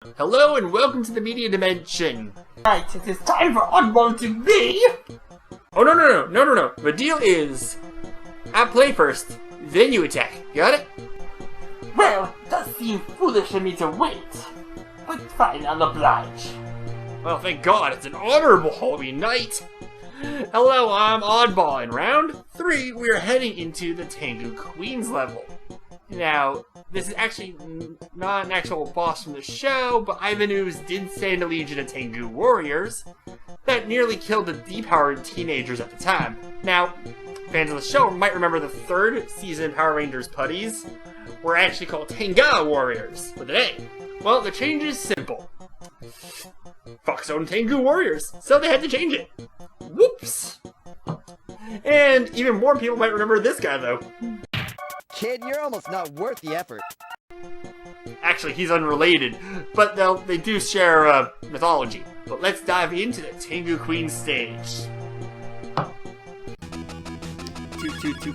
Hello and welcome to the media dimension. Right, it is time for Oddball to be. Oh no. The deal is, I play first, then you attack. Got it? Well, it does seem foolish of me to wait. But fine, I'll oblige. Well, thank God, it's an honorable Halloween night. Hello, I'm Oddball. In round 3, we are heading into the Tango Queens level. Now, this is actually not an actual boss from the show, but Ivanus did send a legion of Tengue warriors that nearly killed the depowered teenagers at the time. Now, fans of the show might remember the 3rd season Power Rangers putties were actually called Tango warriors. But today, well, the change is simple. Fox owned Tengue warriors, so they had to change it. Whoops! And even more people might remember this guy, though. Kid, you're almost not worth the effort. Actually, he's unrelated, but they do share mythology. But let's dive into the Tango Queen stage.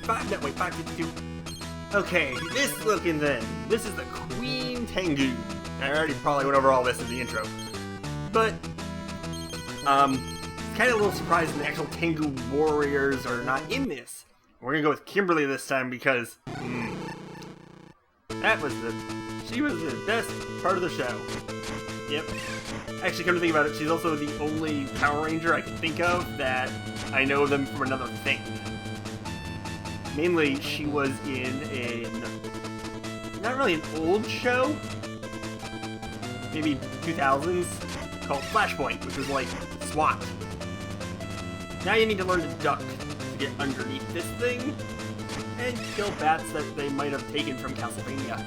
5, Okay, this looking then. This is the Queen Tengue. I already probably went over all this in the intro. But, it's kind of a little surprising the actual Tengue warriors are not in this. We're gonna go with Kimberly this time because, she was the best part of the show. Yep. Actually, come to think about it, she's also the only Power Ranger I can think of that I know them from another thing. Mainly, she was in not really an old show, maybe 2000s, called Flashpoint, which was like SWAT. Now you need to learn to duck to get underneath this thing and kill bats that they might have taken from Castlevania.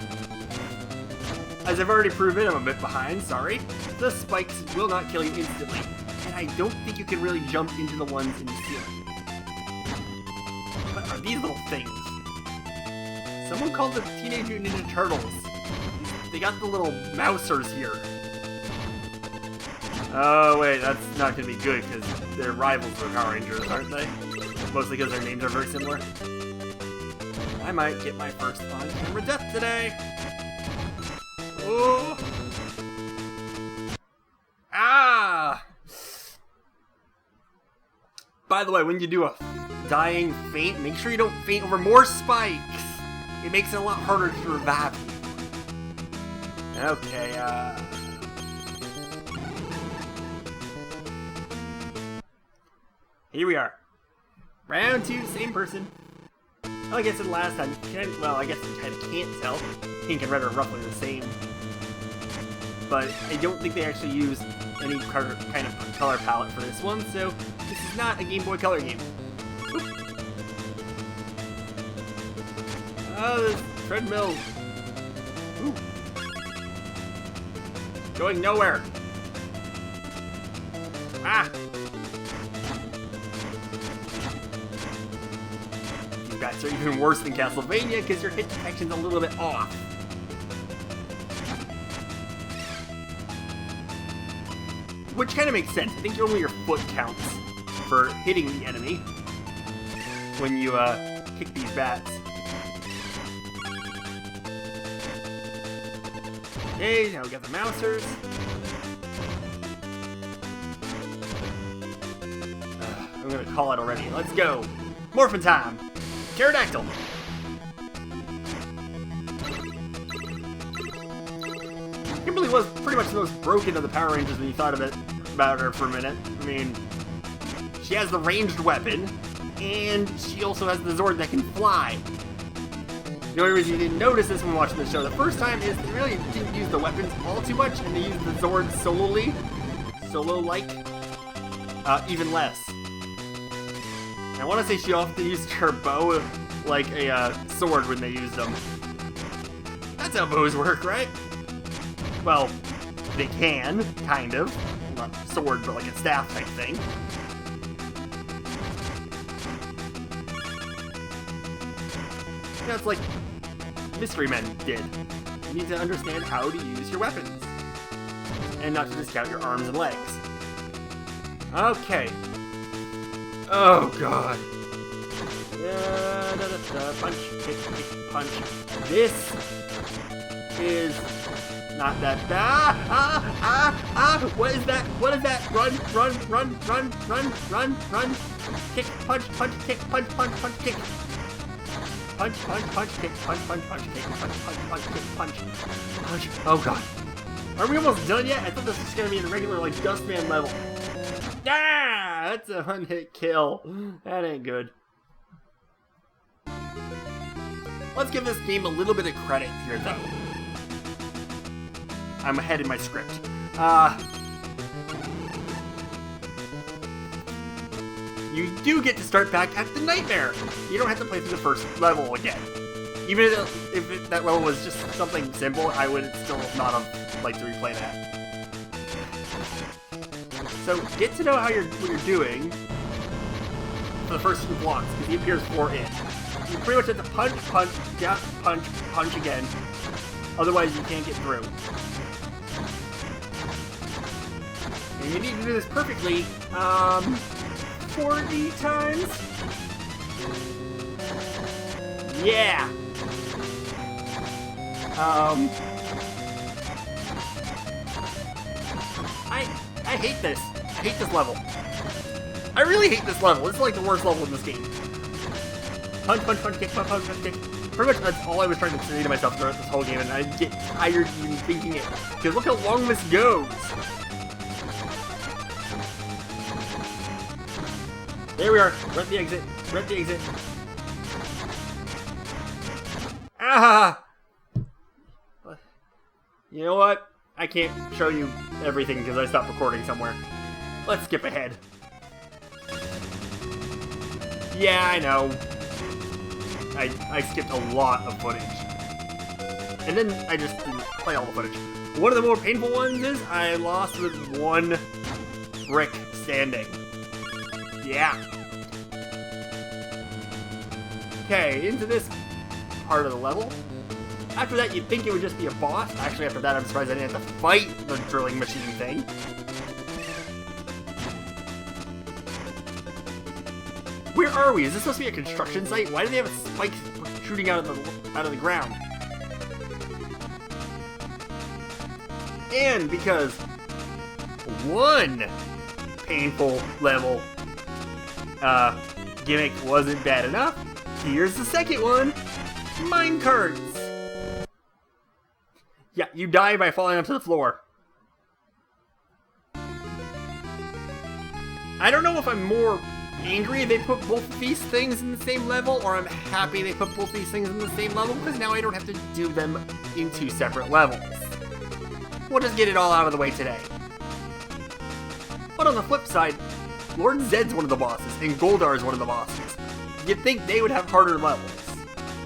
As I've already proven, I'm a bit behind, sorry. The spikes will not kill you instantly, and I don't think you can really jump into the ones in the ceiling. What are these little things? Someone called them Teenage Mutant Ninja Turtles. They got the little mousers here. Oh wait, that's not gonna be good because they're rivals for Power Rangers, aren't they? Mostly because their names are very similar. I might get my first on-camera death today. Oh! Ah! By the way, when you do a dying faint, make sure you don't faint over more spikes. It makes it a lot harder to revive you. Okay, here we are. Round 2, same person. Like I said last time, I guess you kind of can't tell. Pink and red are roughly the same. But I don't think they actually use any kind of color palette for this one, so this is not a Game Boy Color game. Oop. Oh, this treadmill. Ooh. Going nowhere. Ah! You guys are even worse than Castlevania because your hit detection's a little bit off. Which kind of makes sense. I think only your foot counts for hitting the enemy when you kick these bats. Okay, now we got the mousers. I'm gonna call it already. Let's go. Morphin' time. Pterodactyl. Kimberly was pretty much the most broken of the Power Rangers when you thought about her for a minute. I mean, she has the ranged weapon, and she also has the Zord that can fly. The only reason you didn't notice this when watching the show the first time is they really didn't use the weapons all too much, and they used the Zord solo-like, even less. I want to say she often used her bow like a sword when they used them. That's how bows work, right? Well, they can, kind of. Not a sword, but like a staff type thing. Yeah, it's like Mystery Men did. You need to understand how to use your weapons. And not to discount your arms and legs. Okay. Oh, God. Punch, kick, punch. This is not that bad. What is that? What is that? Run. Kick, punch, kick, punch, kick. Punch, kick, punch, kick, punch. Oh god. Are we almost done yet? I thought this was gonna be the regular, like, Dustman level. Ah! That's a one-hit kill. That ain't good. Let's give this game a little bit of credit here, though. I'm ahead in my script. You do get to start back at the Nightmare. You don't have to play through the first level again. Even if that level was just something simple, I would still not have liked to replay that. So get to know what you're doing for the first few blocks, because he appears 4 in. You pretty much have to punch, jab, punch again. Otherwise, you can't get through. And you need to do this perfectly, 40 times? Yeah! I hate this. I hate this level. I really hate this level. This is like the worst level in this game. Punch, kick, punch, kick. Pretty much that's all I was trying to say to myself throughout this whole game, and I get tired even thinking it. Because look how long this goes. There we are. We're at the exit. Ah! You know what? I can't show you everything because I stopped recording somewhere. Let's skip ahead. Yeah, I know. I skipped a lot of footage. And then I just didn't play all the footage. One of the more painful ones is I lost with 1 brick standing. Yeah. Okay, into this part of the level. After that, you'd think it would just be a boss. Actually, after that, I'm surprised I didn't have to fight the drilling machine thing. Where are we? Is this supposed to be a construction site? Why do they have spikes shooting out of the ground? And because one painful level gimmick wasn't bad enough, here's the second one. Minecarts! Yeah, you die by falling onto the floor. I don't know if I'm more angry they put both of these things in the same level, or I'm happy they put both these things in the same level, because now I don't have to do them in 2 separate levels. We'll just get it all out of the way today. But on the flip side, Lord Zed's one of the bosses, and Goldar's one of the bosses. You'd think they would have harder levels.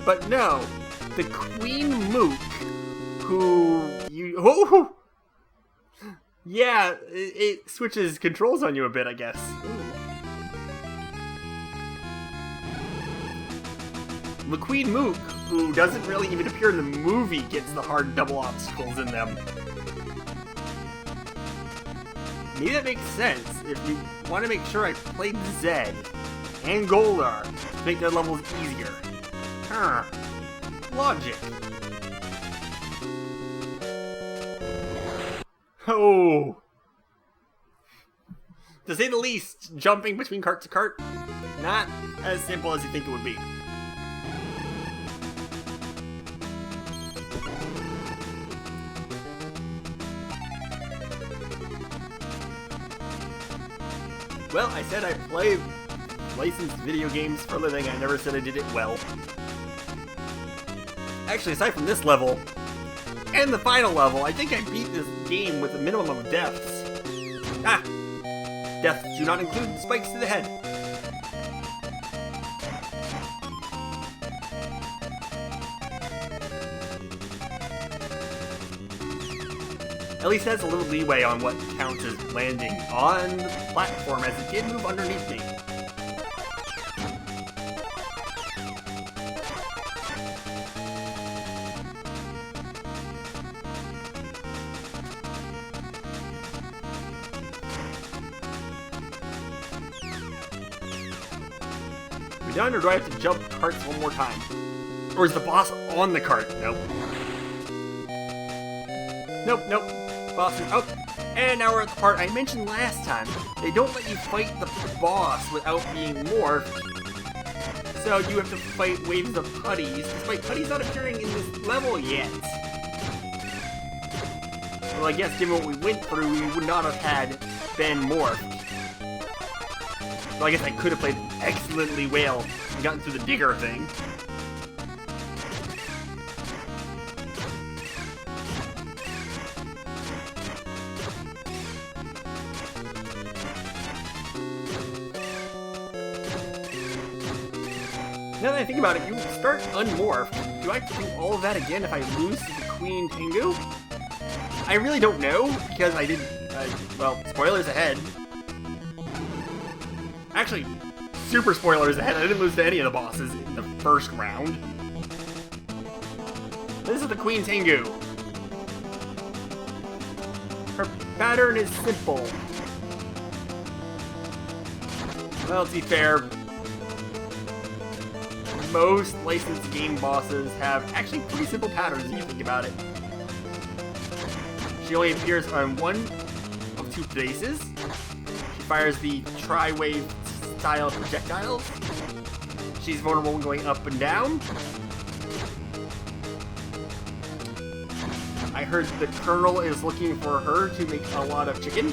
But no, the Queen Mook, who you... Oh! Yeah, it switches controls on you a bit, I guess. The Queen Mook, who doesn't really even appear in the movie, gets the hard double obstacles in them. Maybe that makes sense if you want to make sure I played Zed and Goldar to make their levels easier. Huh. Logic. Oh. To say the least, jumping between cart to cart, not as simple as you think it would be. Well, I said I play licensed video games for a living. I never said I did it well. Actually, aside from this level, and the final level, I think I beat this game with a minimum of deaths. Ah! Deaths do not include spikes to the head. At least that's a little leeway on what counts as landing on the platform, as it did move underneath me. We done, or do I have to jump carts one more time? Or is the boss on the cart? Nope. Nope, nope. Bosses. Oh, and now we're at the part I mentioned last time. They don't let you fight the boss without being morphed. So you have to fight waves of putties, despite putties not appearing in this level yet. Well, I guess given what we went through, we would not have had Ben morphed. So I guess I could have played excellently well and gotten through the digger thing. Now that I think about it, you start unmorphed. Do I have to do all of that again if I lose to the Queen Tengue? I really don't know, because I didn't... well, spoilers ahead. Actually, super spoilers ahead. I didn't lose to any of the bosses in the first round. This is the Queen Tengue. Her pattern is simple. Well, to be fair, most licensed game bosses have actually pretty simple patterns if you think about it. She only appears on one of two bases. She fires the tri-wave style projectiles. She's vulnerable when going up and down. I heard the Colonel is looking for her to make a lot of chicken.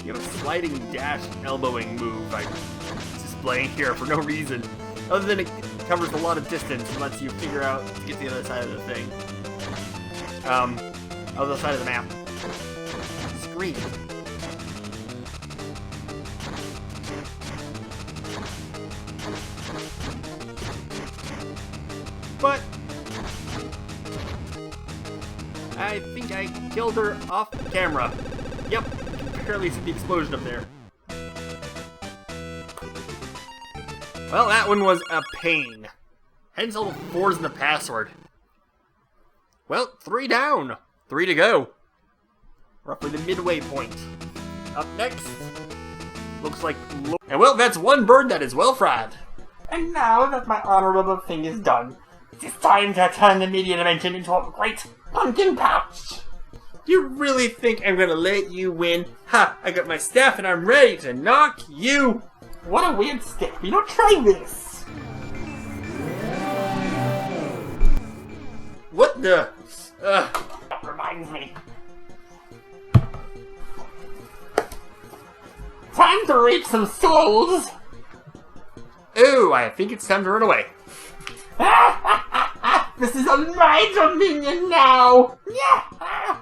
You have a sliding dash elbowing move I'm displaying here for no reason. Other than it covers a lot of distance and lets you figure out to get to the other side of the thing. Other side of the map. Screen. But I think I killed her off camera. Yep, you can barely see the explosion up there. Well, that one was a pain. Hence all the 4s in the password. Well, 3 down. 3 to go. Roughly the midway point. Up next, looks like... And well, that's one bird that is well fried. And now that my honorable thing is done, it is time to turn the media dimension into a great pumpkin pouch. You really think I'm gonna let you win? Ha! I got my staff and I'm ready to knock you! What a weird stick. We don't try this. What the? That reminds me. Time to reap some souls. Ooh, I think it's time to run away. This is on my dominion now. Yeah.